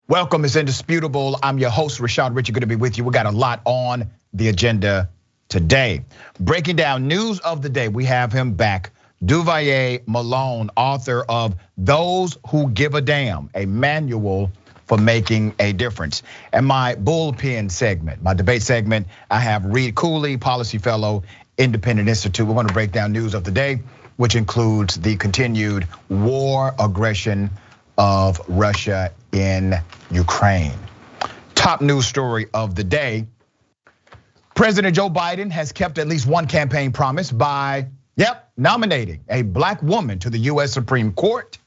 Welcome, it's indisputable. I'm your host, Rashad Richey, good to be with you. We got a lot on the agenda today. Breaking down news of the day, we have him back. Duvalier Malone, author of Those Who Give a Damn, a manual for making a difference. And my bullpen segment, my debate segment, I have Reed Cooley, policy fellow, Independent Institute. We want to break down news of the day, which includes the continued war aggression of Russia in Ukraine. Top news story of the day. President Joe Biden has kept at least one campaign promise by, nominating a black woman to the US Supreme Court.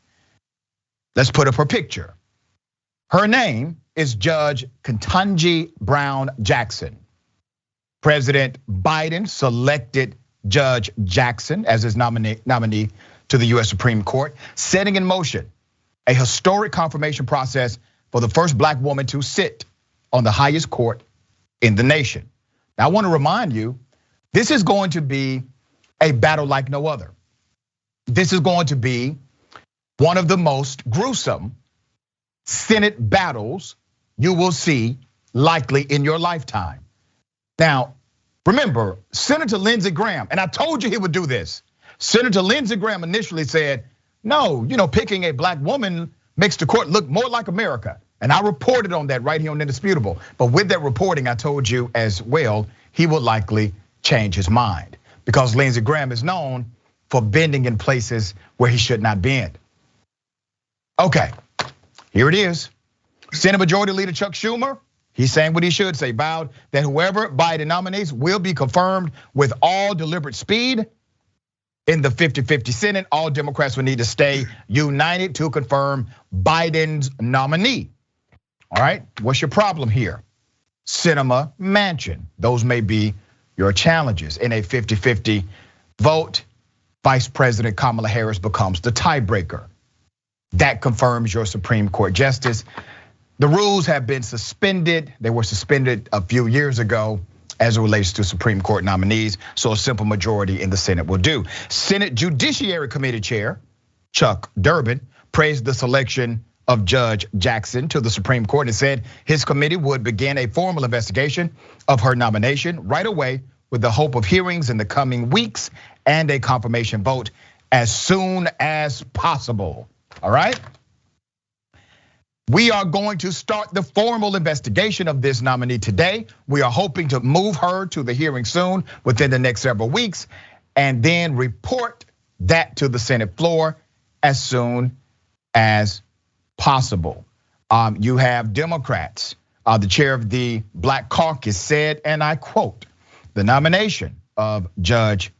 Let's put up her picture. Her name is Judge Ketanji Brown Jackson. President Biden selected Judge Jackson as his nominee to the US Supreme Court, setting in motion a historic confirmation process for the first black woman to sit on the highest court in the nation. Now, I want to remind you, this is going to be a battle like no other. This is going to be one of the most gruesome Senate battles you will see likely in your lifetime. Now, remember, Senator Lindsey Graham, and I told you he would do this. Senator Lindsey Graham initially said, no, picking a black woman makes the court look more like America. And I reported on that right here on Indisputable. But with that reporting, I told you as well, he will likely change his mind because Lindsey Graham is known for bending in places where he should not bend. Okay, here it is. Senate Majority Leader Chuck Schumer, he's saying what he should say, vowed that whoever Biden nominates will be confirmed with all deliberate speed. In the 50-50 Senate, all Democrats will need to stay united to confirm Biden's nominee. All right, what's your problem here? Cinema Mansion, those may be your challenges. In a 50-50 vote, Vice President Kamala Harris becomes the tiebreaker. That confirms your Supreme Court justice. The rules have been suspended. They were suspended a few years ago as it relates to Supreme Court nominees, so a simple majority in the Senate will do. Senate Judiciary Committee Chair Chuck Durbin praised the selection of Judge Jackson to the Supreme Court and said his committee would begin a formal investigation of her nomination right away with the hope of hearings in the coming weeks and a confirmation vote as soon as possible. All right? We are going to start the formal investigation of this nominee today. We are hoping to move her to the hearing soon within the next several weeks and then report that to the Senate floor as soon as possible. You have Democrats, the chair of the Black Caucus said, and I quote, the nomination of Judge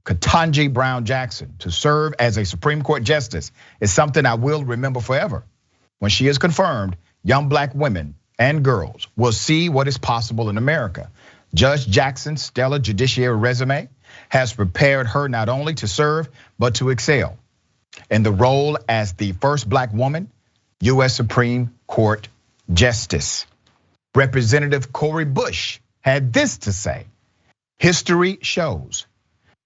Ketanji Brown Jackson to serve as a Supreme Court justice is something I will remember forever. When she is confirmed, young black women and girls will see what is possible in America. Judge Jackson's stellar judiciary resume has prepared her not only to serve, but to excel in the role as the first black woman US Supreme Court Justice. Representative Cori Bush had this to say: history shows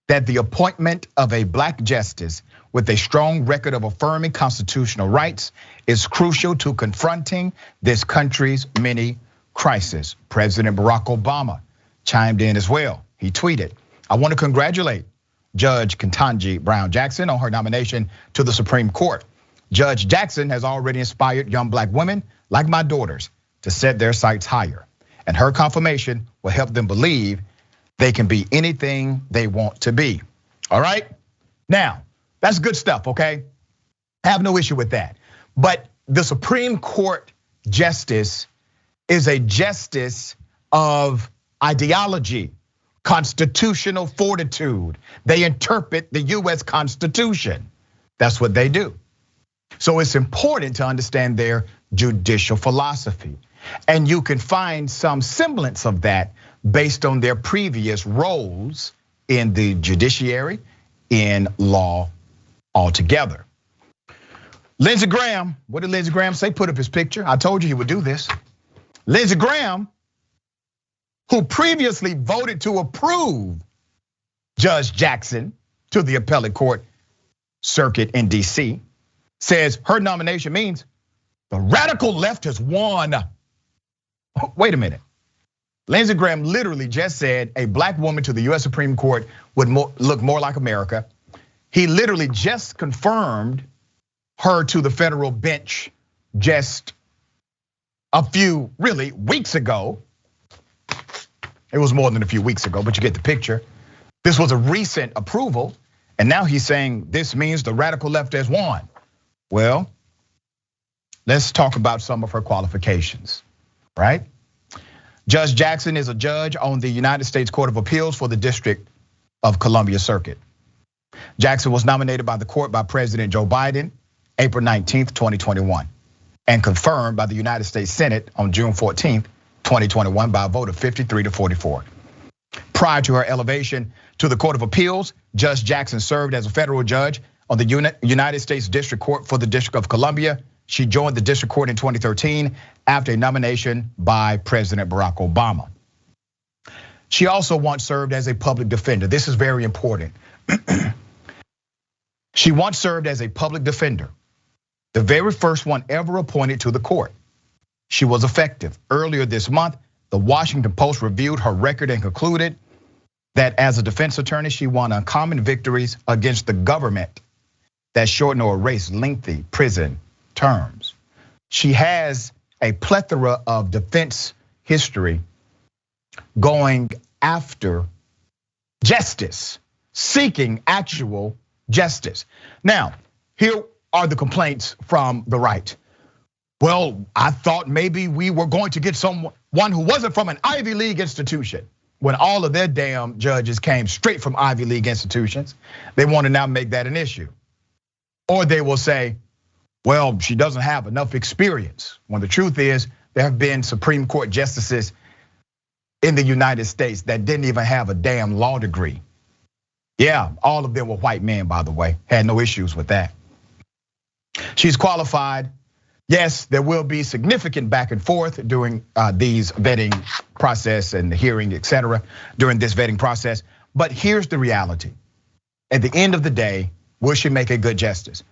that the appointment of a black justice with a strong record of affirming constitutional rights is crucial to confronting this country's many crises. President Barack Obama chimed in as well. He tweeted, I want to congratulate Judge Ketanji Brown Jackson on her nomination to the Supreme Court. Judge Jackson has already inspired young black women like my daughters to set their sights higher. And her confirmation will help them believe they can be anything they want to be. All right? Now, that's good stuff, okay? I have no issue with that. But the Supreme Court justice is a justice of ideology, constitutional fortitude. They interpret the US Constitution. That's what they do. So it's important to understand their judicial philosophy. And you can find some semblance of that based on their previous roles in the judiciary, in law altogether. Lindsey Graham, what did Lindsey Graham say? Put up his picture. I told you he would do this. Lindsey Graham, who previously voted to approve Judge Jackson to the appellate court circuit in DC, says her nomination means The radical left has won. Wait a minute. Lindsey Graham literally just said a black woman to the US Supreme Court would look more like America. He literally just confirmed her to the federal bench just a few, really, weeks ago. It was more than a few weeks ago, but you get the picture. This was a recent approval, and now he's saying this means the radical left has won. Well, let's talk about some of her qualifications, right? Judge Jackson is a judge on the United States Court of Appeals for the District of Columbia Circuit. Jackson was nominated by the court by President Joe Biden April 19th, 2021, and confirmed by the United States Senate on June 14th, 2021 by a vote of 53-44. Prior to her elevation to the Court of Appeals, Judge Jackson served as a federal judge on the United States District Court for the District of Columbia. She joined the district court in 2013 after a nomination by President Barack Obama. She also once served as a public defender. This is very important. She once served as a public defender, the very first one ever appointed to the court. She was effective. Earlier this month, the Washington Post reviewed her record and concluded that as a defense attorney, she won uncommon victories against the government that shortened or erased lengthy prison terms. She has a plethora of defense history going after justice, seeking actual justice. Now, here are the complaints from the right. Well, I thought maybe we were going to get someone who wasn't from an Ivy League institution, when all of their damn judges came straight from Ivy League institutions. They want to now make that an issue. Or they will say, well, she doesn't have enough experience. When the truth is, there have been Supreme Court justices in the United States that didn't even have a damn law degree. Yeah, all of them were white men, by the way, had no issues with that. She's qualified. Yes, there will be significant back and forth during these vetting process and the hearing, etc., during this vetting process. But here's the reality. At the end of the day, will she make a good justice?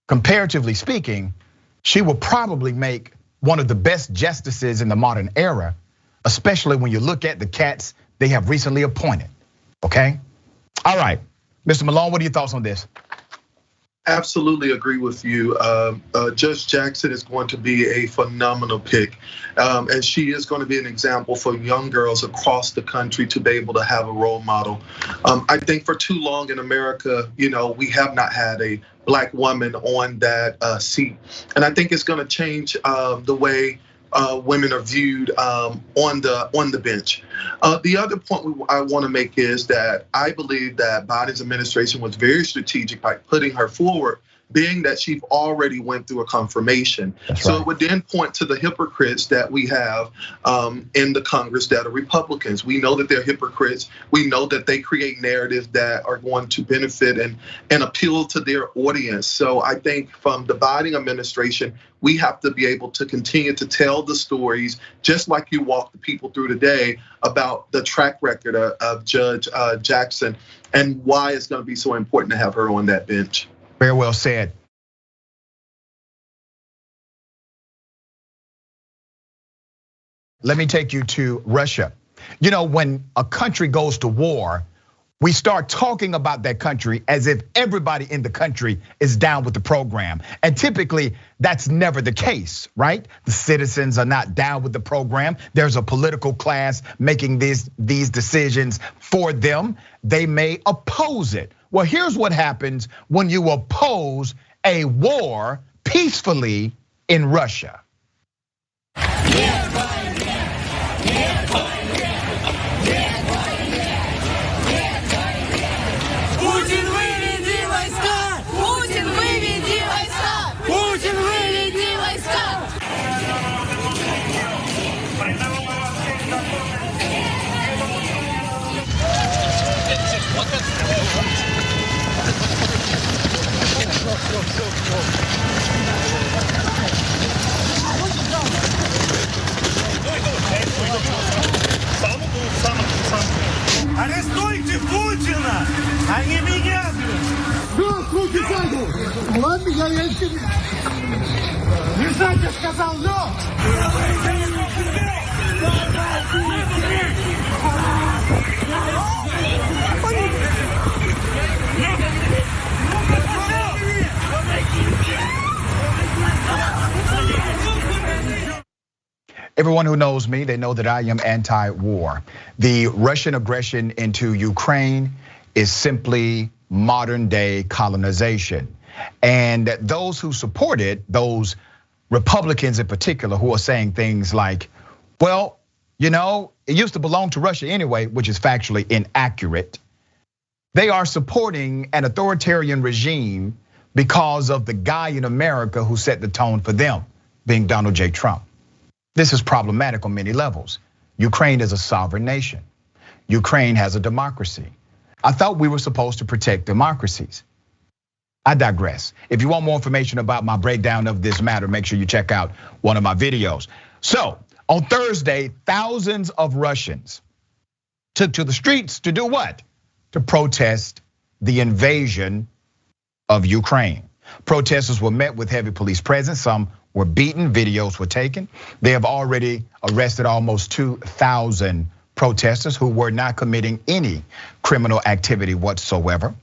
Comparatively speaking, she will probably make one of the best justices in the modern era, especially when you look at the cats they have recently appointed, okay? All right, Mr. Malone, what are your thoughts on this? Absolutely agree with you. Judge Jackson is going to be a phenomenal pick. And she is going to be an example for young girls across the country to be able to have a role model. I think for too long in America, we have not had a black woman on that seat. And I think it's going to change the way women are viewed on the bench. The other point I want to make is that I believe that Biden's administration was very strategic by putting her forward, being that she already went through a confirmation. That's so right. It would then point to the hypocrites that we have in the Congress that are Republicans. We know that they're hypocrites. We know that they create narratives that are going to benefit and appeal to their audience. So I think from the Biden administration, we have to be able to continue to tell the stories, just like you walk the people through today, about the track record of Judge Jackson and why it's going to be so important to have her on that bench. Very well said. Let me take you to Russia. When a country goes to war, we start talking about that country as if everybody in the country is down with the program. And typically, that's never the case, right? The citizens are not down with the program. There's a political class making these decisions for them. They may oppose it. Well, here's what happens when you oppose a war peacefully in Russia. Арестуйте Путина, а не меня! Руки сзади! Ладно, я Лежать, я сказал, лёг! Everyone who knows me, they know that I am anti-war. The Russian aggression into Ukraine is simply modern day colonization. And those who support it, those Republicans in particular who are saying things like, well, you know, it used to belong to Russia anyway, which is factually inaccurate. They are supporting an authoritarian regime because of the guy in America who set the tone for them, being Donald J. Trump. This is problematic on many levels. Ukraine is a sovereign nation. Ukraine has a democracy. I thought we were supposed to protect democracies. I digress. If you want more information about my breakdown of this matter, make sure you check out one of my videos. So on Thursday, thousands of Russians took to the streets to do what? To protest the invasion of Ukraine. Protesters were met with heavy police presence. Some were beaten, videos were taken. They have already arrested almost 2,000 protesters who were not committing any criminal activity whatsoever.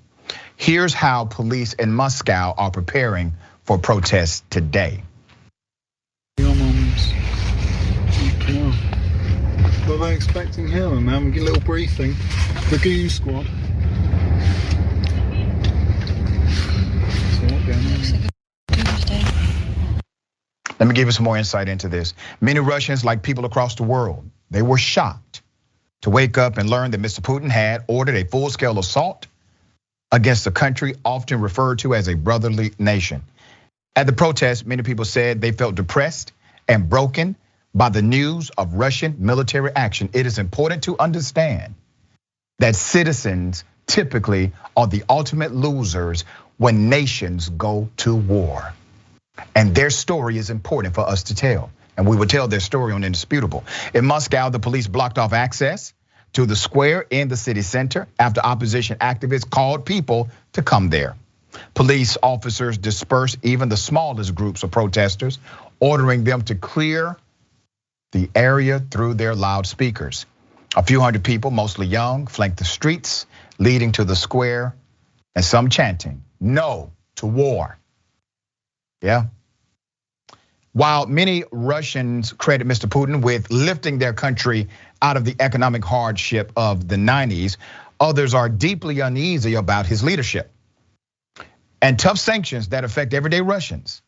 Here's how police in Moscow are preparing for protests today. Your mums. What are they expecting here, man? We get a little briefing. The goon squad. So what going on? Let me give you some more insight into this. Many Russians, like people across the world, they were shocked to wake up and learn that Mr. Putin had ordered a full-scale assault against a country often referred to as a brotherly nation. At the protest, many people said they felt depressed and broken by the news of Russian military action. It is important to understand that citizens typically are the ultimate losers when nations go to war. And their story is important for us to tell. And we will tell their story on Indisputable. In Moscow, the police blocked off access to the square in the city center after opposition activists called people to come there. Police officers dispersed even the smallest groups of protesters, ordering them to clear the area through their loudspeakers. A few hundred people, mostly young, flanked the streets leading to the square, and some chanting, "No to war." Yeah. While many Russians credit Mr. Putin with lifting their country out of the economic hardship of the 90s, others are deeply uneasy about his leadership. And tough sanctions that affect everyday Russians,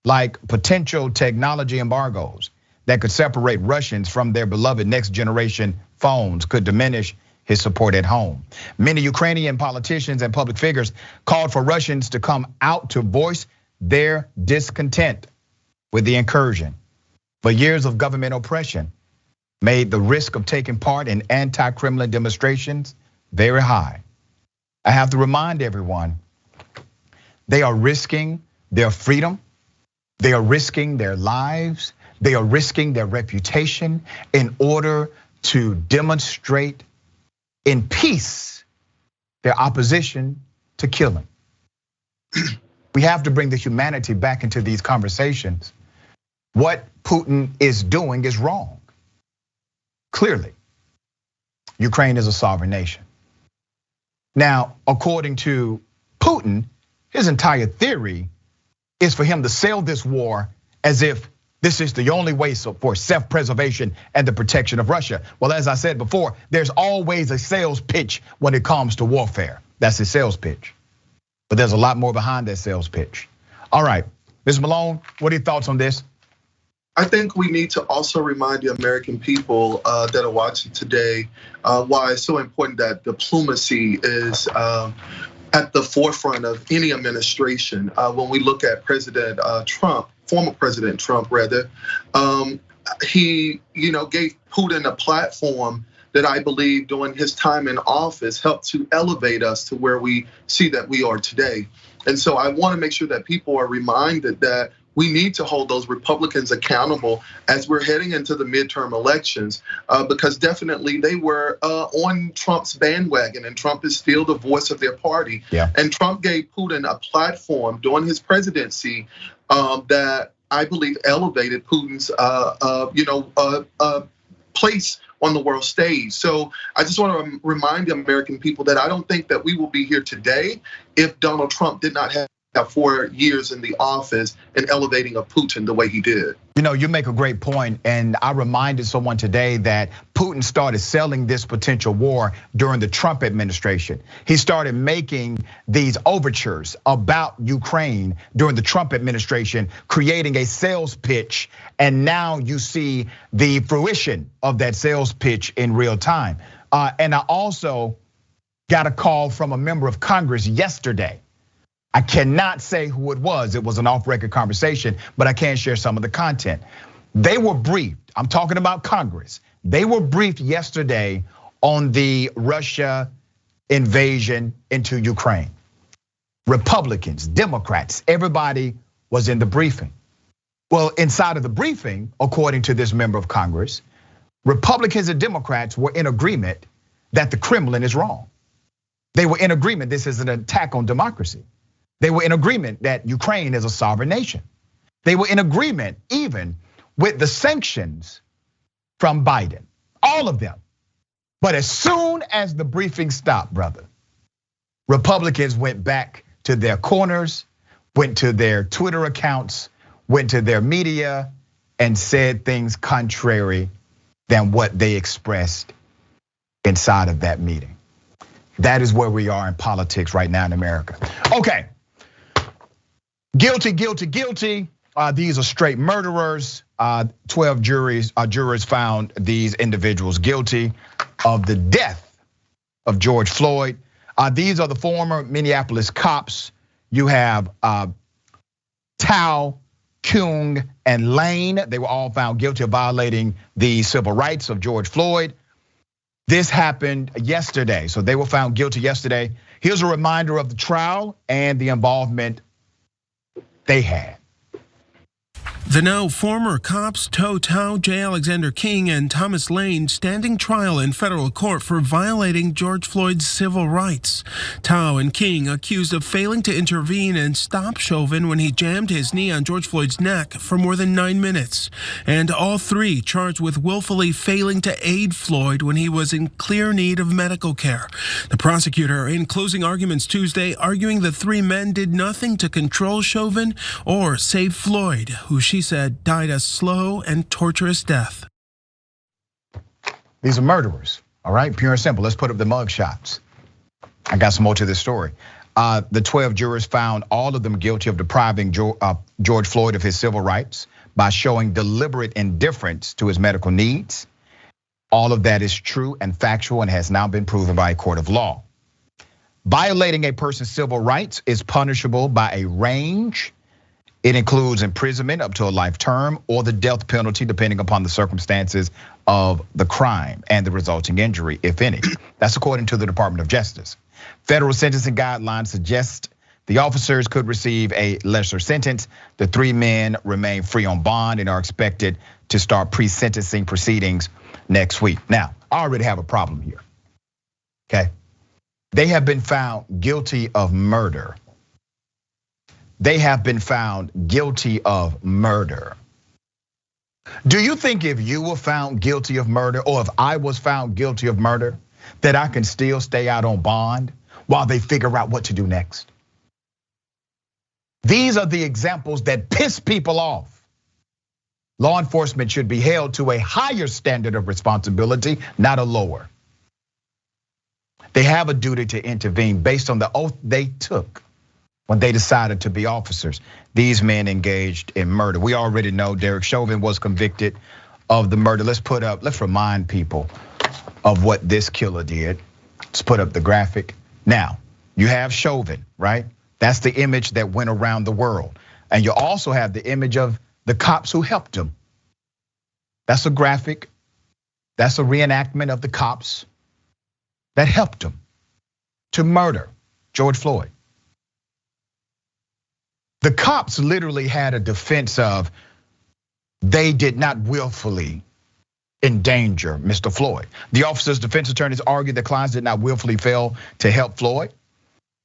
like potential technology embargoes that could separate Russians from their beloved next generation phones, could diminish his support at home. Many Ukrainian politicians and public figures called for Russians to come out to voice their discontent with the incursion. But years of government oppression made the risk of taking part in anti-Kremlin demonstrations very high. I have to remind everyone, they are risking their freedom, they are risking their lives, they are risking their reputation in order to demonstrate in peace their opposition to killing. We have to bring the humanity back into these conversations. What Putin is doing is wrong. Clearly, Ukraine is a sovereign nation. Now, according to Putin, his entire theory is for him to sell this war as if this is the only way for self-preservation and the protection of Russia. Well, as I said before, there's always a sales pitch when it comes to warfare. That's his sales pitch. But there's a lot more behind that sales pitch. All right, Ms. Malone, what are your thoughts on this? I think we need to also remind the American people that are watching today why it's so important that diplomacy is at the forefront of any administration. When we look at President Trump, former President Trump rather, he gave Putin a platform that I believe during his time in office helped to elevate us to where we see that we are today. And so I want to make sure that people are reminded that we need to hold those Republicans accountable as we're heading into the midterm elections, because definitely they were on Trump's bandwagon, and Trump is still the voice of their party. Yeah. And Trump gave Putin a platform during his presidency that I believe, elevated Putin's, place on the world stage. So I just want to remind the American people that I don't think that we will be here today if Donald Trump did not have 4 years in the office and elevating of Putin the way he did. You make a great point, and I reminded someone today that Putin started selling this potential war during the Trump administration. He started making these overtures about Ukraine during the Trump administration, creating a sales pitch, and now you see the fruition of that sales pitch in real time. And I also got a call from a member of Congress yesterday. I cannot say who it was an off-record conversation, but I can share some of the content. They were briefed, I'm talking about Congress. They were briefed yesterday on the Russia invasion into Ukraine. Republicans, Democrats, everybody was in the briefing. Well, inside of the briefing, according to this member of Congress, Republicans and Democrats were in agreement that the Kremlin is wrong. They were in agreement this is an attack on democracy. They were in agreement that Ukraine is a sovereign nation. They were in agreement even with the sanctions from Biden, all of them. But as soon as the briefing stopped, brother, Republicans went back to their corners, went to their Twitter accounts, went to their media and said things contrary than what they expressed inside of that meeting. That is where we are in politics right now in America. Okay. Guilty, guilty, guilty. These are straight murderers. 12 jurors found these individuals guilty of the death of George Floyd. These are the former Minneapolis cops. You have Tao, Kung, and Lane. They were all found guilty of violating the civil rights of George Floyd. This happened yesterday, so they were found guilty yesterday. Here's a reminder of the trial and the involvement they had. The now former cops Tao, J. Alexander King, and Thomas Lane standing trial in federal court for violating George Floyd's civil rights. Tao and King accused of failing to intervene and stop Chauvin when he jammed his knee on George Floyd's neck for more than 9 minutes. And all three charged with willfully failing to aid Floyd when he was in clear need of medical care. The prosecutor in closing arguments Tuesday arguing the three men did nothing to control Chauvin or save Floyd, who she said died a slow and torturous death. These are murderers, all right, pure and simple. Let's put up the mug shots. I got some more to this story. The 12 jurors found all of them guilty of depriving George Floyd of his civil rights by showing deliberate indifference to his medical needs. All of that is true and factual and has now been proven by a court of law. Violating a person's civil rights is punishable by a range. It includes imprisonment up to a life term or the death penalty, depending upon the circumstances of the crime and the resulting injury, if any. That's according to the Department of Justice. Federal sentencing guidelines suggest the officers could receive a lesser sentence. The three men remain free on bond and are expected to start pre-sentencing proceedings next week. Now, I already have a problem here, okay? They have been found guilty of murder. They have been found guilty of murder. Do you think if you were found guilty of murder, or if I was found guilty of murder, that I can still stay out on bond while they figure out what to do next? These are the examples that piss people off. Law enforcement should be held to a higher standard of responsibility, not a lower. They have a duty to intervene based on the oath they took when they decided to be officers. These men engaged in murder. We already know Derek Chauvin was convicted of the murder. Let's remind people of what this killer did. Let's put up the graphic. Now, you have Chauvin, right? That's the image that went around the world. And you also have the image of the cops who helped him. That's a graphic. That's a reenactment of the cops that helped him to murder George Floyd. The cops literally had a defense of they did not willfully endanger Mr. Floyd. The officer's defense attorneys argued that clients did not willfully fail to help Floyd.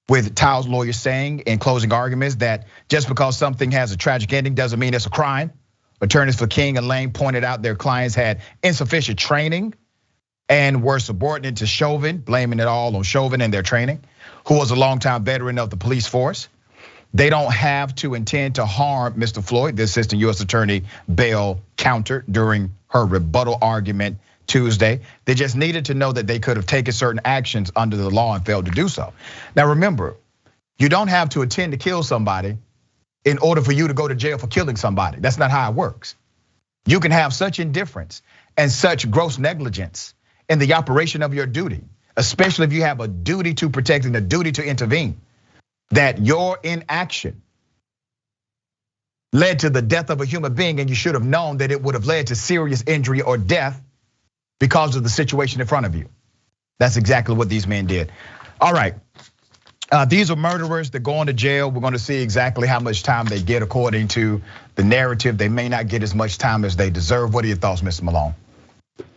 with Tao's lawyer saying in closing arguments that just because something has a tragic ending doesn't mean it's a crime. Attorneys for King and Lane pointed out their clients had insufficient training and were subordinate to Chauvin, blaming it all on Chauvin and their training, who was a longtime veteran of the police force. They don't have to intend to harm Mr. Floyd, the assistant US attorney Bell countered during her rebuttal argument Tuesday. They just needed to know that they could have taken certain actions under the law and failed to do so. Now remember, you don't have to intend to kill somebody in order for you to go to jail for killing somebody. That's not how it works. You can have such indifference and such gross negligence in the operation of your duty, especially if you have a duty to protect and a duty to intervene, that your inaction led to the death of a human being, and you should have known that it would have led to serious injury or death because of the situation in front of you. That's exactly what these men did. All right, these are murderers. They're going to jail. We're going to see exactly how much time they get according to the narrative. They may not get as much time as they deserve. What are your thoughts, Mr. Malone?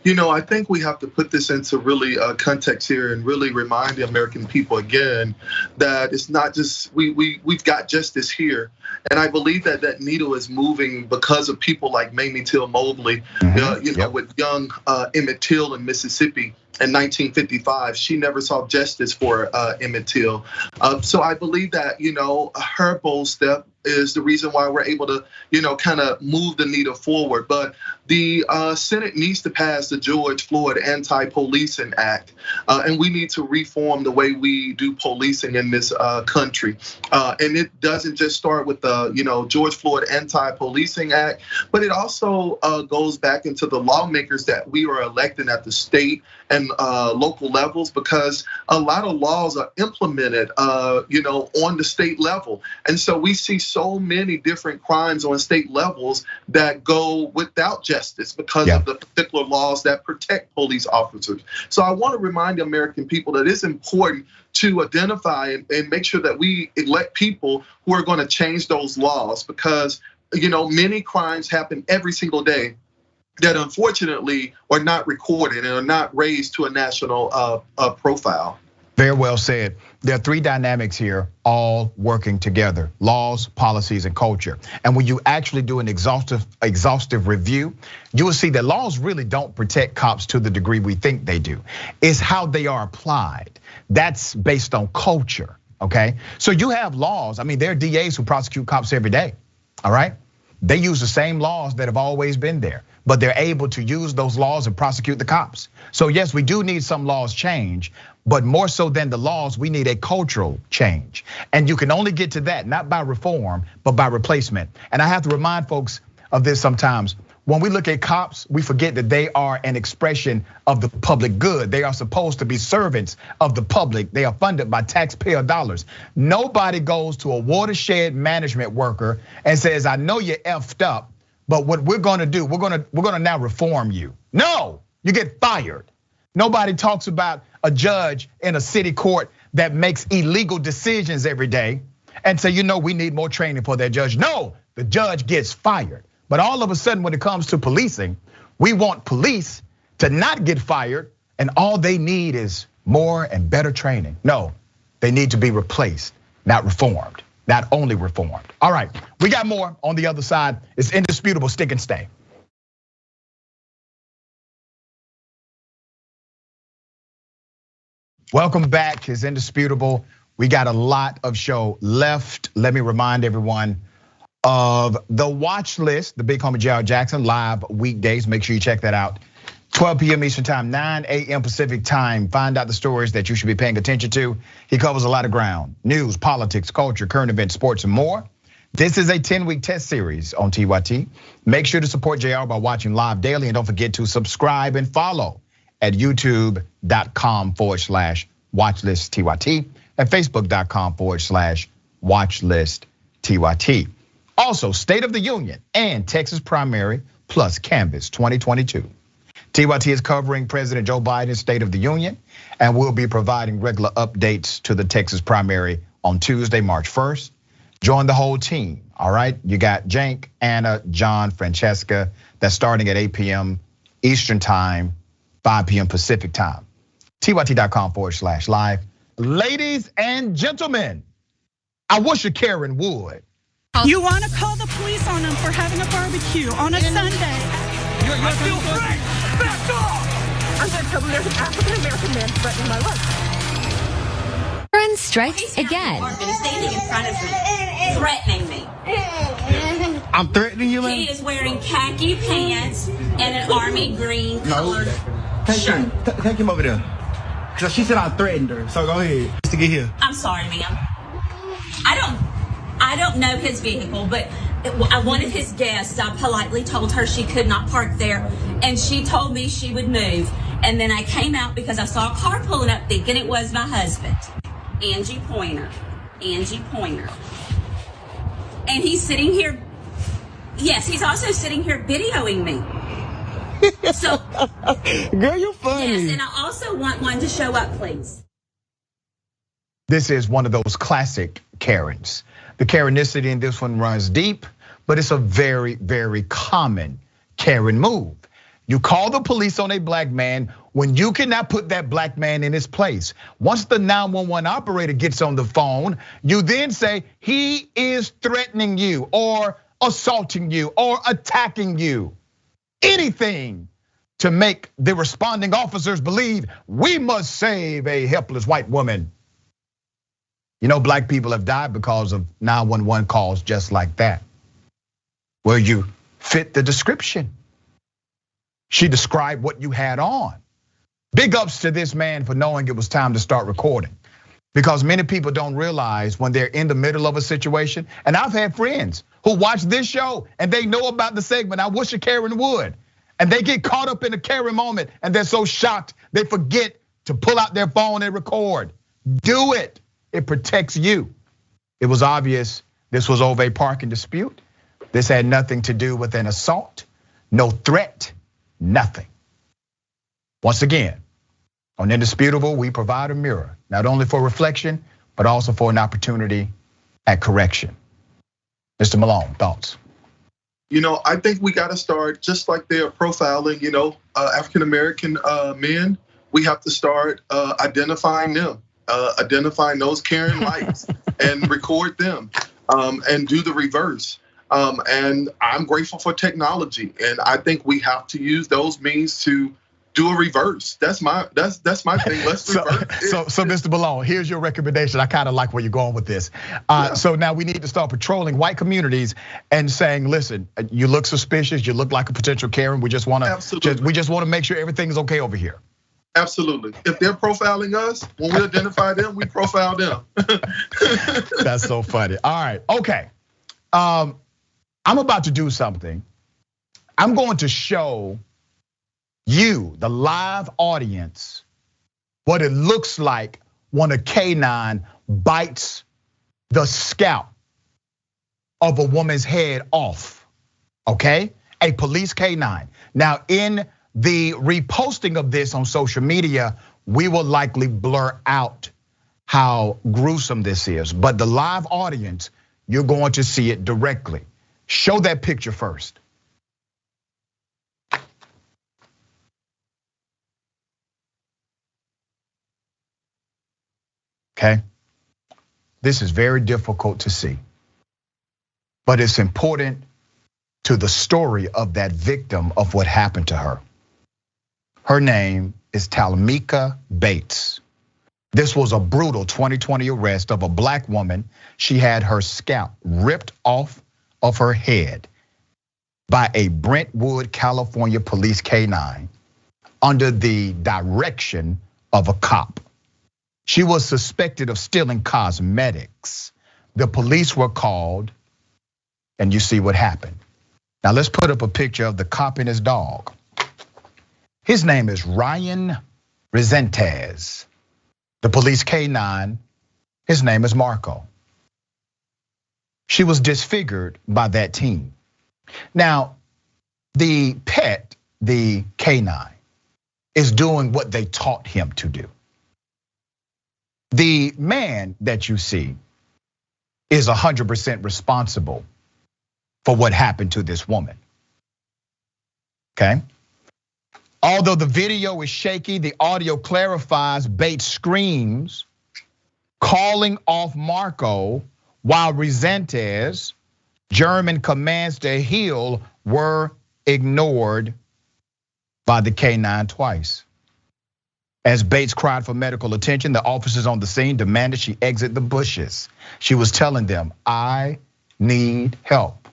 You know, I think we have to put this into really context here and really remind the American people again that it's not just we've got justice here, and I believe that that needle is moving because of people like Mamie Till Mobley, with young Emmett Till in Mississippi. In 1955, she never saw justice for Emmett Till. So I believe that her bold step is the reason why we're able to kind of move the needle forward. But the Senate needs to pass the George Floyd Anti-Policing Act, and we need to reform the way we do policing in this country. And it doesn't just start with the George Floyd Anti-Policing Act, but it also goes back into the lawmakers that we are electing at the state and local levels, because a lot of laws are implemented on the state level. And so we see so many different crimes on state levels that go without justice because of the particular laws that protect police officers. So I want to remind the American people that it's important to identify and make sure that we elect people who are going to change those laws, because many crimes happen every single day that unfortunately are not recorded and are not raised to a national profile. Very well said. There are three dynamics here, all working together: laws, policies, and culture. And when you actually do an exhaustive review, you will see that laws really don't protect cops to the degree we think they do. It's how they are applied. That's based on culture, okay? So you have laws. I mean, there are DAs who prosecute cops every day, all right? They use the same laws that have always been there, but they're able to use those laws and prosecute the cops. So yes, we do need some laws change, but more so than the laws, we need a cultural change. And you can only get to that, not by reform, but by replacement. And I have to remind folks of this sometimes. When we look at cops, we forget that they are an expression of the public good. They are supposed to be servants of the public. They are funded by taxpayer dollars. Nobody goes to a watershed management worker and says, I know you're effed up, but what we're gonna do, we're gonna now reform you. No, you get fired. Nobody talks about a judge in a city court that makes illegal decisions every day and say, we need more training for that judge. No, the judge gets fired. But all of a sudden, when it comes to policing, we want police to not get fired, and all they need is more and better training. No, they need to be replaced, not reformed, not only reformed. All right, we got more on the other side. It's indisputable, stick and stay. Welcome back, it's indisputable. We got a lot of show left. Let me remind everyone of the watch list, the big homie J.R. Jackson, live weekdays. Make sure you check that out. 12 p.m. Eastern time, 9 a.m. Pacific time. Find out the stories that you should be paying attention to. He covers a lot of ground: news, politics, culture, current events, sports, and more. This is a 10-week test series on TYT. Make sure to support JR by watching live daily, and don't forget to subscribe and follow at youtube.com/watchlistTYT and facebook.com/watchlistTYT. Also, State of the Union and Texas primary plus Canvas 2022. TYT is covering President Joe Biden's State of the Union, and we'll be providing regular updates to the Texas primary on Tuesday, March 1st. Join the whole team, all right? You got Jank, Anna, John, Francesca. That's starting at 8 p.m. Eastern time, 5 p.m. Pacific time. TYT.com/live. Ladies and gentlemen, I wish a Karen would. You want to call the police on them for having a barbecue on a Sunday? I feel free! Back off! I'm going to tell them there's an African-American man threatening my life. Karen strikes again. He's standing in front of me, threatening me. I'm threatening you, man? He is wearing khaki pants and an army green colored shirt. Take him over there. Cause she said I threatened her, so go ahead. To get here. I'm sorry, ma'am. I don't know his vehicle, but one of his guests, I politely told her she could not park there, and she told me she would move. And then I came out because I saw a car pulling up thinking it was my husband, Angie Pointer. And he's sitting here, yes, he's also sitting here videoing me. So, girl, you're funny. Yes, and I also want one to show up, please. This is one of those classic Karens. The Karenicity in this one runs deep, but it's a very, very common Karen move. You call the police on a black man when you cannot put that black man in his place. Once the 911 operator gets on the phone, you then say he is threatening you or assaulting you or attacking you. Anything to make the responding officers believe we must save a helpless white woman. You know, black people have died because of 911 calls just like that, where you fit the description. She described what you had on. Big ups to this man for knowing it was time to start recording, because many people don't realize when they're in the middle of a situation. And I've had friends who watch this show and they know about the segment, I wish a Karen would. And they get caught up in a Karen moment and they're so shocked they forget to pull out their phone and record. Do it, it protects you. It was obvious this was over a parking dispute. This had nothing to do with an assault, no threat, nothing. Once again, on Indisputable, we provide a mirror, not only for reflection, but also for an opportunity at correction. Mr. Malone, thoughts? You know, I think we got to start, just like they're profiling, African-American men, we have to start identifying them, identifying those Karen likes and record them and do the reverse. And I'm grateful for technology. And I think we have to use those means to do a reverse. That's my thing. Let's reverse. So Mr. Malone, here's your recommendation. I kind of like where you're going with this. So now we need to start patrolling white communities and saying, listen, you look suspicious. You look like a potential Karen. We just want to make sure everything's okay over here. Absolutely. If they're profiling us, when we identify them, we profile them. That's so funny. All right, okay. I'm about to do something. I'm going to show you, the live audience, what it looks like when a canine bites the scalp of a woman's head off, okay? A police canine. Now, in the reposting of this on social media, we will likely blur out how gruesome this is, but the live audience, you're going to see it directly. Show that picture first. Okay, this is very difficult to see, but it's important to the story of that victim of what happened to her. Her name is Talmika Bates. This was a brutal 2020 arrest of a black woman. She had her scalp ripped off of her head by a Brentwood, California police canine under the direction of a cop. She was suspected of stealing cosmetics. The police were called, and you see what happened. Now let's put up a picture of the cop and his dog. His name is Ryan Resentez. The police canine, his name is Marco. She was disfigured by that team. Now, the pet, the canine, is doing what they taught him to do. The man that you see is 100% responsible for what happened to this woman, okay? Although the video is shaky, the audio clarifies Bates' screams calling off Marco while Resendez, German commands to heal were ignored by the K9 twice. As Bates cried for medical attention, the officers on the scene demanded she exit the bushes. She was telling them, "I need help."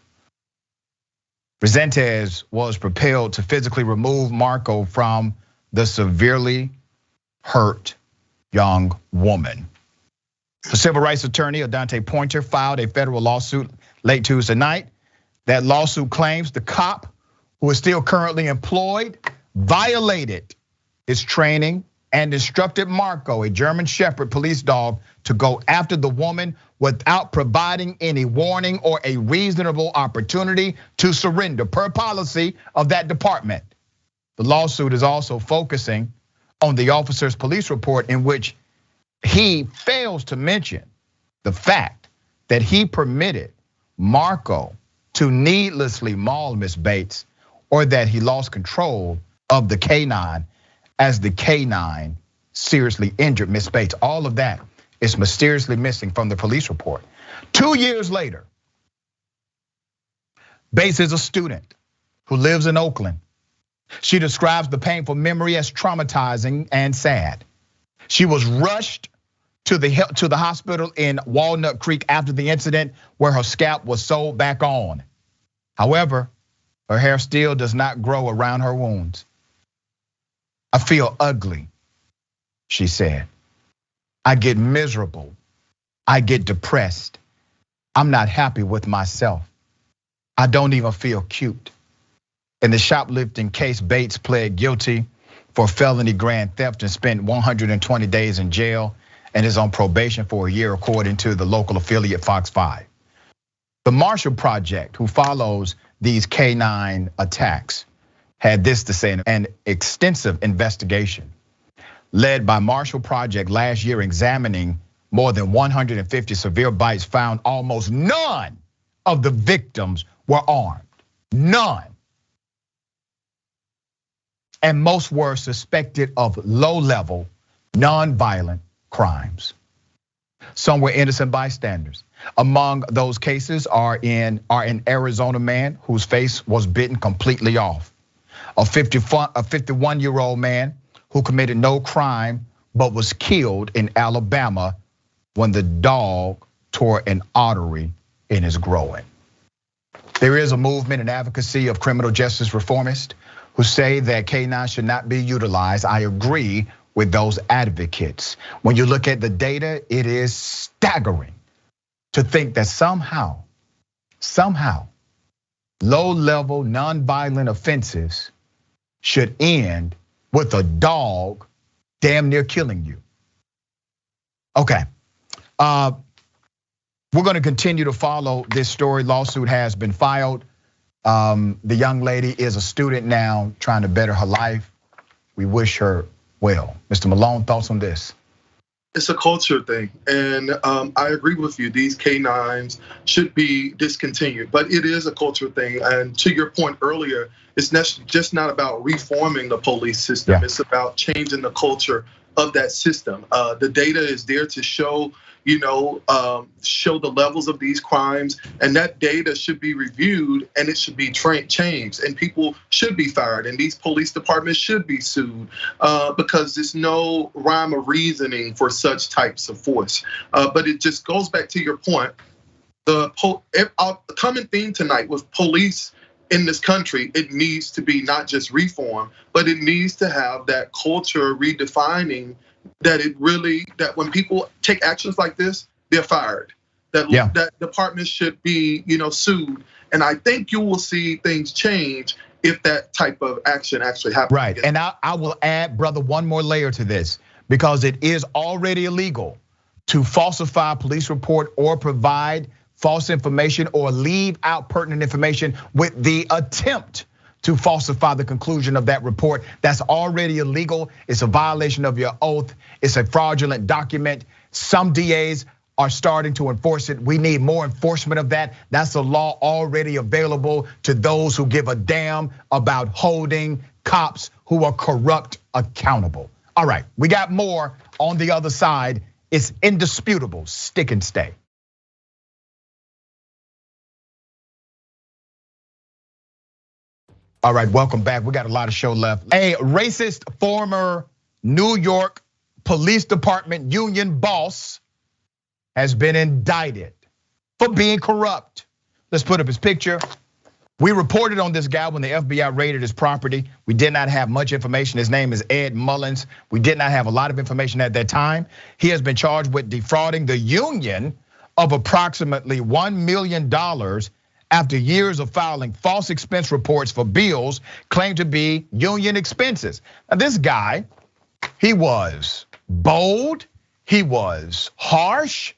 Resendez was propelled to physically remove Marco from the severely hurt young woman. The civil rights attorney, Adante Pointer, filed a federal lawsuit late Tuesday night. That lawsuit claims the cop, who is still currently employed, violated his training and instructed Marco, a German Shepherd police dog, to go after the woman without providing any warning or a reasonable opportunity to surrender, per policy of that department. The lawsuit is also focusing on the officer's police report, in which he fails to mention the fact that he permitted Marco to needlessly maul Miss Bates, or that he lost control of the K9 as the K9 seriously injured Miss Bates. All of that is mysteriously missing from the police report. 2 years later, Bates is a student who lives in Oakland. She describes the painful memory as traumatizing and sad. She was rushed to the hospital in Walnut Creek after the incident, where her scalp was sewed back on. However, her hair still does not grow around her wounds. "I feel ugly," she said. "I get miserable. I get depressed. I'm not happy with myself. I don't even feel cute." In the shoplifting case, Bates pled guilty for felony grand theft and spent 120 days in jail, and is on probation for a year, according to the local affiliate Fox 5. The Marshall Project, who follows these K9 attacks, had this to say: an extensive investigation led by Marshall Project last year, examining more than 150 severe bites, found almost none of the victims were armed. None. And most were suspected of low-level, non-violent crimes. Some were innocent bystanders. Among those cases are an Arizona man whose face was bitten completely off. A 51-year-old man who committed no crime but was killed in Alabama when the dog tore an artery in his groin. There is a movement and advocacy of criminal justice reformists who say that K9 should not be utilized. I agree with those advocates. When you look at the data, it is staggering to think that somehow, low-level, non-violent offenses should end with a dog damn near killing you. Okay, we're gonna continue to follow this story. Lawsuit has been filed. The young lady is a student now, trying to better her life. We wish her well. Mr. Malone, thoughts on this? It's a culture thing, and I agree with you. These K9s should be discontinued, but it is a culture thing. And to your point earlier, it's just not about reforming the police system. Yeah. It's about changing the culture of that system. The data is there to show, show the levels of these crimes, and that data should be reviewed and it should be changed, and people should be fired, and these police departments should be sued because there's no rhyme or reasoning for such types of force. But it just goes back to your point. The common theme tonight with police in this country, it needs to be not just reform, but it needs to have that culture redefining that when people take actions like this, they're fired. That departments should be, sued. And I think you will see things change if that type of action actually happens. Right, and I will add, brother, one more layer to this, because it is already illegal to falsify a police report or provide false information or leave out pertinent information with the attempt to falsify the conclusion of that report. That's already illegal. It's a violation of your oath. It's a fraudulent document. Some DAs are starting to enforce it. We need more enforcement of that. That's a law already available to those who give a damn about holding cops who are corrupt accountable. All right, we got more on the other side. It's indisputable. Stick and stay. All right, welcome back. We got a lot of show left. A racist former New York Police Department union boss has been indicted for being corrupt. Let's put up his picture. We reported on this guy when the FBI raided his property. We did not have much information. His name is Ed Mullins. We did not have a lot of information at that time. He has been charged with defrauding the union of approximately $1 million after years of filing false expense reports for bills claimed to be union expenses. Now this guy, he was bold, he was harsh,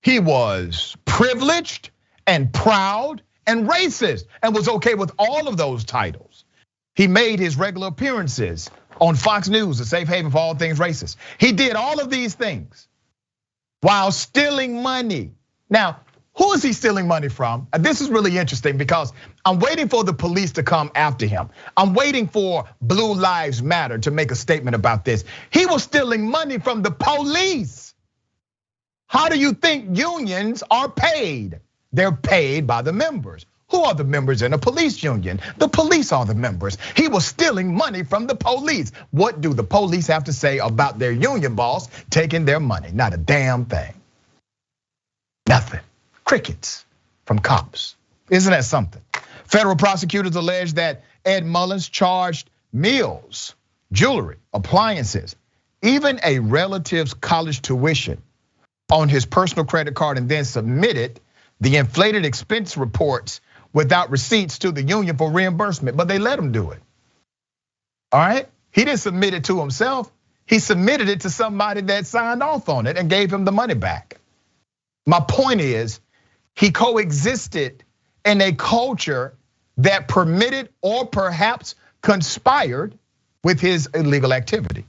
he was privileged and proud and racist, and was okay with all of those titles. He made his regular appearances on Fox News, a safe haven for all things racist. He did all of these things while stealing money. Now, who is he stealing money from? This is really interesting because I'm waiting for the police to come after him. I'm waiting for Blue Lives Matter to make a statement about this. He was stealing money from the police. How do you think unions are paid? They're paid by the members. Who are the members in a police union? The police are the members. He was stealing money from the police. What do the police have to say about their union boss taking their money? Not a damn thing. Nothing. Crickets from cops. Isn't that something? Federal prosecutors allege that Ed Mullins charged meals, jewelry, appliances, even a relative's college tuition on his personal credit card and then submitted the inflated expense reports without receipts to the union for reimbursement, but they let him do it. All right? He didn't submit it to himself. He submitted it to somebody that signed off on it and gave him the money back. My point is, he coexisted in a culture that permitted or perhaps conspired with his illegal activity.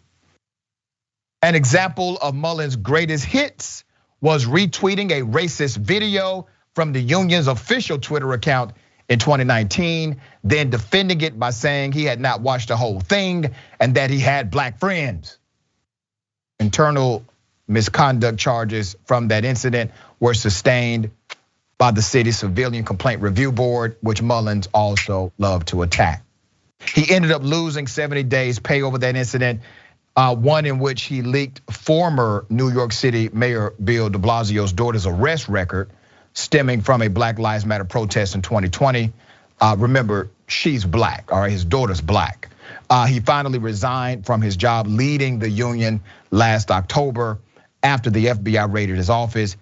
An example of Mullins' greatest hits was retweeting a racist video from the union's official Twitter account in 2019, then defending it by saying he had not watched the whole thing and that he had black friends. Internal misconduct charges from that incident were sustained by the city's Civilian Complaint Review Board, which Mullins also loved to attack. He ended up losing 70 days pay over that incident, one in which he leaked former New York City Mayor Bill de Blasio's daughter's arrest record stemming from a Black Lives Matter protest in 2020. Remember, she's black, all right, his daughter's black. He finally resigned from his job leading the union last October after the FBI raided his office.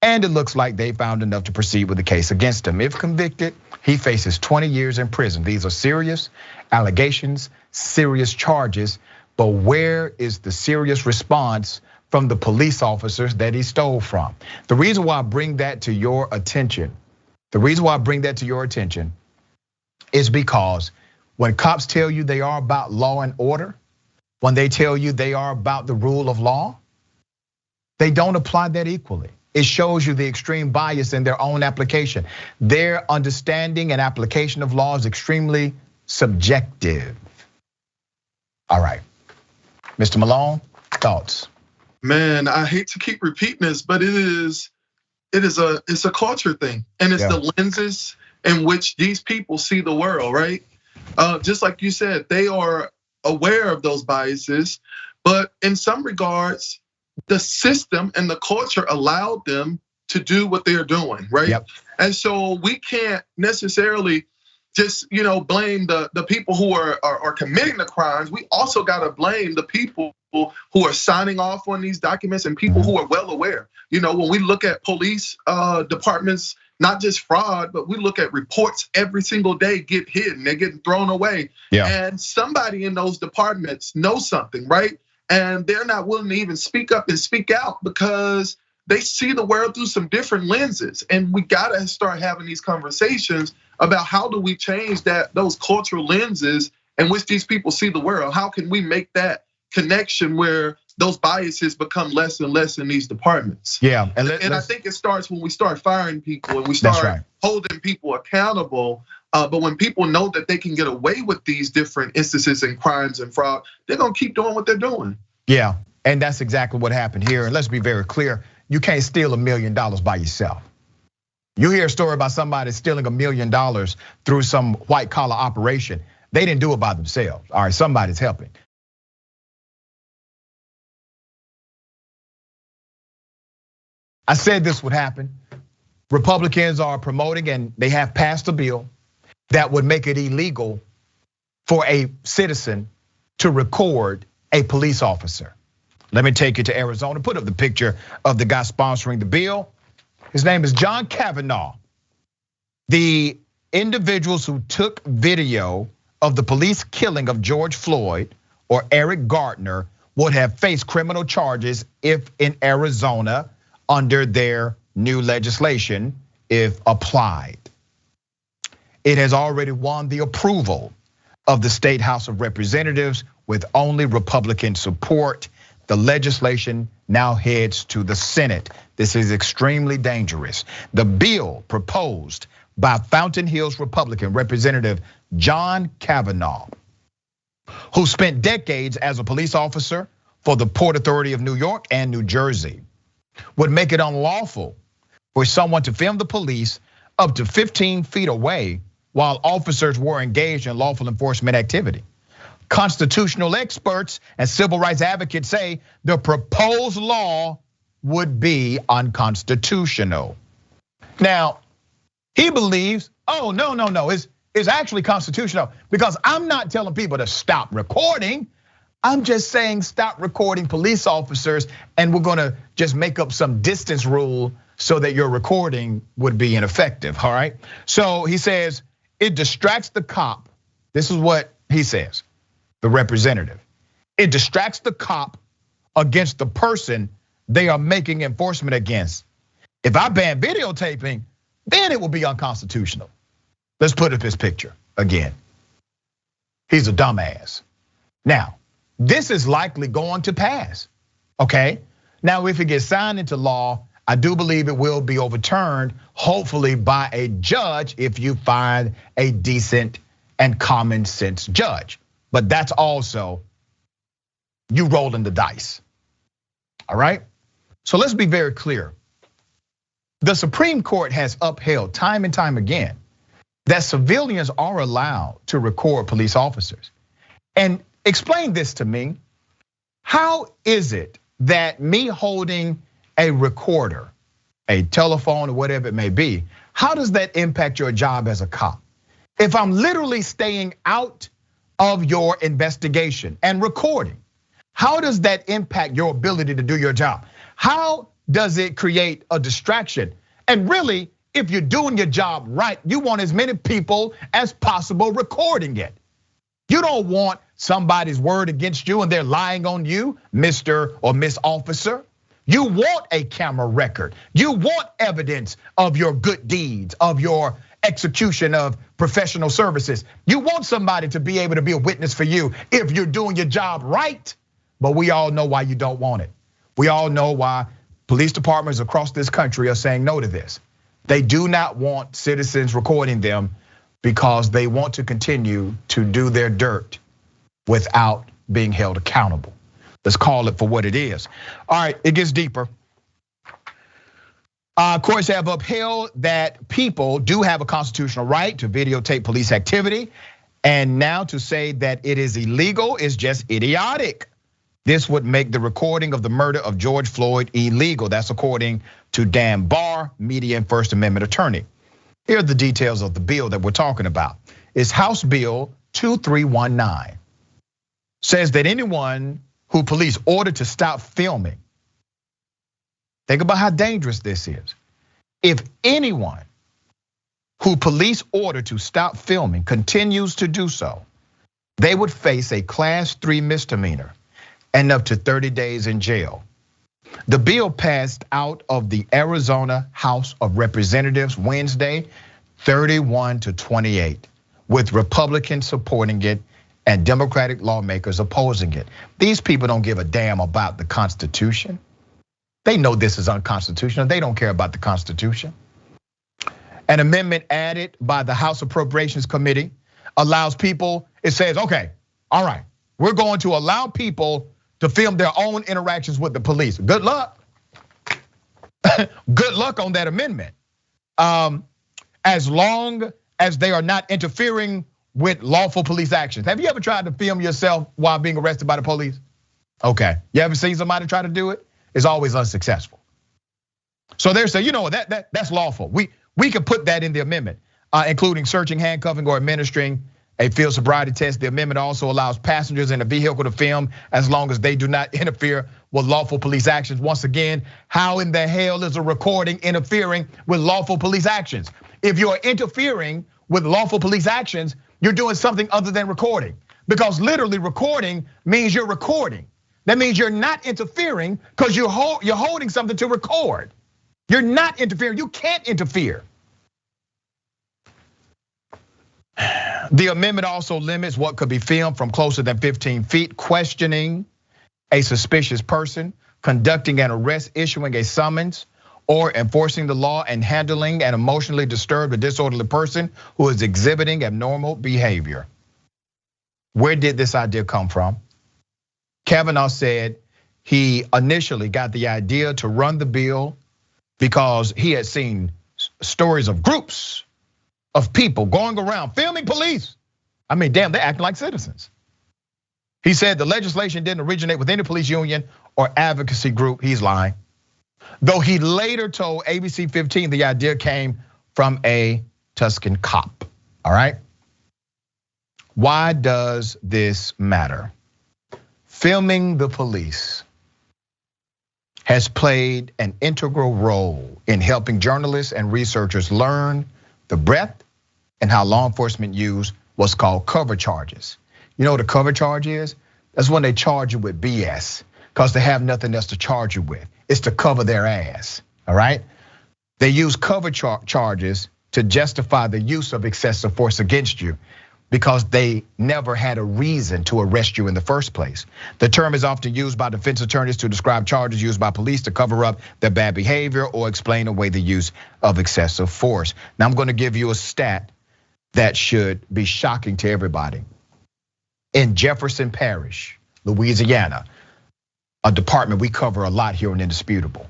And it looks like they found enough to proceed with the case against him. If convicted, he faces 20 years in prison. These are serious allegations, serious charges, but where is the serious response from the police officers that he stole from? The reason why I bring that to your attention, is because when cops tell you they are about law and order, when they tell you they are about the rule of law, they don't apply that equally. It shows you the extreme bias in their own application. Their understanding and application of law is extremely subjective. All right, Mr. Malone, thoughts? Man, I hate to keep repeating this, but it's a culture thing, and it's the lenses in which these people see the world, right? Just like you said, they are aware of those biases, but in some regards, the system and the culture allowed them to do what they're doing, right? Yep. And so we can't necessarily just blame the people who are committing the crimes. We also got to blame the people who are signing off on these documents and people who are well aware. When we look at police departments, not just fraud, but we look at reports every single day get hidden, they're getting thrown away. Yeah. And somebody in those departments knows something, right? And they're not willing to even speak up and speak out because they see the world through some different lenses. And we gotta start having these conversations about how do we change those cultural lenses in which these people see the world. How can we make that connection where those biases become less and less in these departments? Yeah, and I think it starts when we start firing people and we start holding people accountable. But when people know that they can get away with these different instances and crimes and fraud, they're gonna keep doing what they're doing. Yeah, And that's exactly what happened here. And let's be very clear, you can't steal $1 million by yourself. You hear a story about somebody stealing $1 million through some white collar operation. They didn't do it by themselves. All right, somebody's helping. I said this would happen. Republicans are promoting and they have passed a bill that would make it illegal for a citizen to record a police officer. Let me take you to Arizona. Put up the picture of the guy sponsoring the bill. His name is John Kavanaugh. The individuals who took video of the police killing of George Floyd or Eric Gardner would have faced criminal charges if in Arizona under their new legislation, if applied. It has already won the approval of the State House of Representatives with only Republican support. The legislation now heads to the Senate. This is extremely dangerous. The bill proposed by Fountain Hills Republican Representative John Kavanaugh, who spent decades as a police officer for the Port Authority of New York and New Jersey, would make it unlawful for someone to film the police up to 15 feet away while officers were engaged in lawful enforcement activity. Constitutional experts and civil rights advocates say the proposed law would be unconstitutional. Now, he believes, oh, no, it's actually constitutional because I'm not telling people to stop recording. I'm just saying stop recording police officers and we're gonna just make up some distance rule so that your recording would be ineffective, all right? So he says it distracts the cop. This is what he says, the representative. It distracts the cop against the person they are making enforcement against. If I ban videotaping, then it will be unconstitutional. Let's put up his picture again. He's a dumbass. Now, this is likely going to pass, okay? Now, if it gets signed into law, I do believe it will be overturned, hopefully by a judge if you find a decent and common sense judge. But that's also you rolling the dice, all right? So let's be very clear. The Supreme Court has upheld time and time again that civilians are allowed to record police officers. And explain this to me. How is it that me holding a recorder, a telephone or whatever it may be, how does that impact your job as a cop? If I'm literally staying out of your investigation and recording, how does that impact your ability to do your job? How does it create a distraction? And really, if you're doing your job right, you want as many people as possible recording it. You don't want somebody's word against you and they're lying on you, Mr. or Miss Officer. You want a camera record. You want evidence of your good deeds, of your execution of professional services. You want somebody to be able to be a witness for you if you're doing your job right. But we all know why you don't want it. We all know why police departments across this country are saying no to this. They do not want citizens recording them because they want to continue to do their dirt without being held accountable. Let's call it for what it is. All right, it gets deeper. Courts have upheld that people do have a constitutional right to videotape police activity. And now to say that it is illegal is just idiotic. This would make the recording of the murder of George Floyd illegal. That's according to Dan Barr, media and First Amendment attorney. Here are the details of the bill that we're talking about. It's House Bill 2319. Says that anyone who police order to stop filming, think about how dangerous this is. If anyone who police order to stop filming continues to do so, they would face a Class 3 misdemeanor and up to 30 days in jail. The bill passed out of the Arizona House of Representatives Wednesday, 31-28, with Republicans supporting it and Democratic lawmakers opposing it. These people don't give a damn about the Constitution. They know this is unconstitutional. They don't care about the Constitution. An amendment added by the House Appropriations Committee allows people, it says, okay, all right, we're going to allow people to film their own interactions with the police. Good luck. Good luck on that amendment. As long as they are not interfering with lawful police actions. Have you ever tried to film yourself while being arrested by the police? Okay, you ever seen somebody try to do it? It's always unsuccessful. So they're saying, that's lawful. We can put that in the amendment, including searching, handcuffing, or administering a field sobriety test. The amendment also allows passengers in a vehicle to film as long as they do not interfere with lawful police actions. Once again, how in the hell is a recording interfering with lawful police actions? If you are interfering with lawful police actions, you're doing something other than recording. Because literally recording means you're recording. That means you're not interfering because you're holding something to record. You're not interfering, you can't interfere. The amendment also limits what could be filmed from closer than 15 feet, questioning a suspicious person, conducting an arrest, issuing a summons, or enforcing the law, and handling an emotionally disturbed or disorderly person who is exhibiting abnormal behavior. Where did this idea come from? Kavanaugh said he initially got the idea to run the bill because he had seen stories of groups of people going around filming police. I mean, damn, they're acting like citizens. He said the legislation didn't originate with any police union or advocacy group. He's lying. Though he later told ABC 15 the idea came from a Tuscan cop, all right? Why does this matter? Filming the police has played an integral role in helping journalists and researchers learn the breadth and how law enforcement use what's called cover charges. You know what a cover charge is? That's when they charge you with BS because they have nothing else to charge you with. It's to cover their ass, all right? They use cover charges to justify the use of excessive force against you because they never had a reason to arrest you in the first place. The term is often used by defense attorneys to describe charges used by police to cover up their bad behavior or explain away the use of excessive force. Now I'm gonna give you a stat that should be shocking to everybody. In Jefferson Parish, Louisiana, a department we cover a lot here on Indisputable.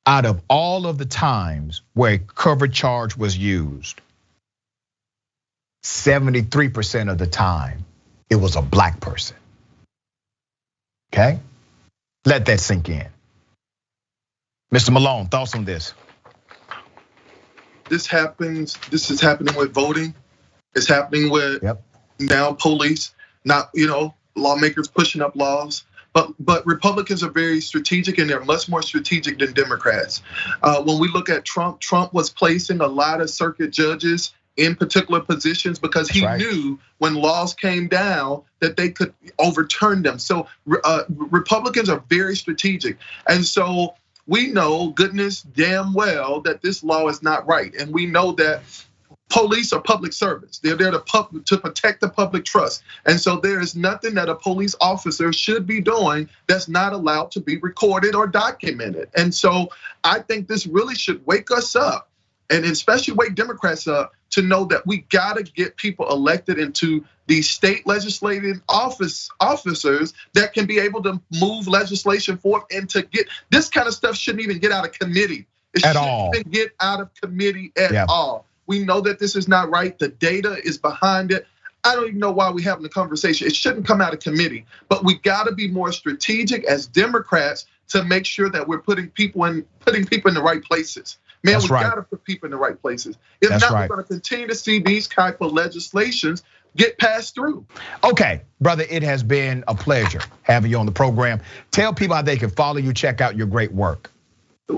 Out of all of the times where a cover charge was used, 73% of the time, it was a black person. Okay? Let that sink in. Mr. Malone, thoughts on this? This is happening with voting. It's happening with now police, not lawmakers pushing up laws. But Republicans are very strategic, and they're much more strategic than Democrats. When we look at Trump was placing a lot of circuit judges in particular positions because he knew when laws came down that they could overturn them. So Republicans are very strategic. And so we know goodness damn well that this law is not right. And we know that police are public servants. They're there to protect the public trust. And so there is nothing that a police officer should be doing that's not allowed to be recorded or documented. And so I think this really should wake us up, and especially wake Democrats up, to know that we gotta get people elected into these state legislative officers that can be able to move legislation forward, and to get this kind of stuff shouldn't even get out of committee. It shouldn't even get out of committee at all. We know that this is not right. The data is behind it. I don't even know why we're having the conversation. It shouldn't come out of committee, but we gotta be more strategic as Democrats to make sure that we're putting people in the right places. Man, we gotta put people in the right places. If not, we're gonna continue to see these type of legislations get passed through. Okay, brother, it has been a pleasure having you on the program. Tell people how they can follow you, check out your great work.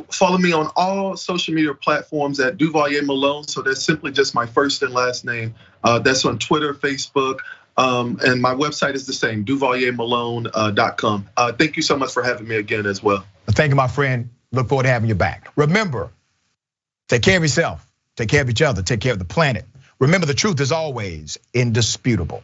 Follow me on all social media platforms at Duvalier Malone. So that's simply just my first and last name. That's on Twitter, Facebook, and my website is the same, duvaliermalone.com. Thank you so much for having me again as well. Thank you, my friend. Look forward to having you back. Remember, take care of yourself, take care of each other, take care of the planet. Remember, the truth is always indisputable.